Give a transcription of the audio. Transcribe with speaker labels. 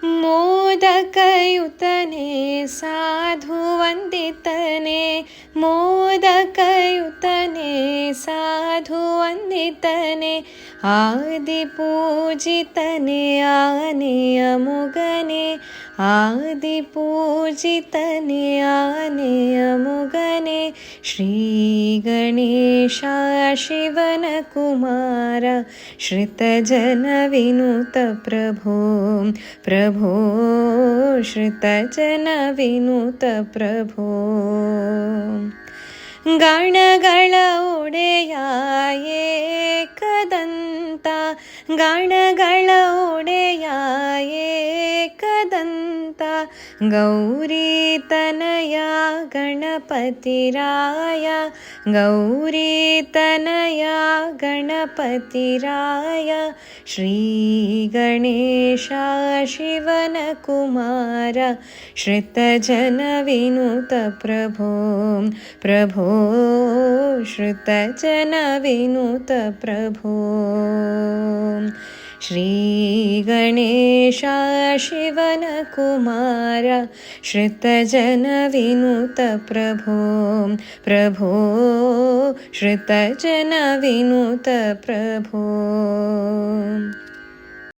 Speaker 1: मोदकयुतने साधुवन्दितने मोदकयुतने साधुवन्दितने आदिपूजितने आनेयमुगने आदिपूजितने आनेयमुगने श्रीगणेशा शिवनकुमार श्रितजनविनुतप्रभो प्रभो श्रितजनविनुतप्रभो ಗಣಗಳ ಒಡೆಯ ಏಕದಂತ ಗಣಗಳ ಒಡೆಯ ಏಕದಂತ ಗೌರೀತನಯ ಗಣಪತಿರಾಯ ಗೌರೀತನಯ ಗಣಪತಿರಾಯ ಶ್ರೀ ಗಣೇಶ ಶಿವನ ಕುಮಾರ ಶ್ರಿತಜನವಿನುತ ಪ್ರಭೋ ಪ್ರಭೋ श्रुतजनविनुत प्रभो श्रीगणेश शिवनकुमार श्रुतजनविनुत प्रभो प्रभो श्रुतजनविनुत प्रभो।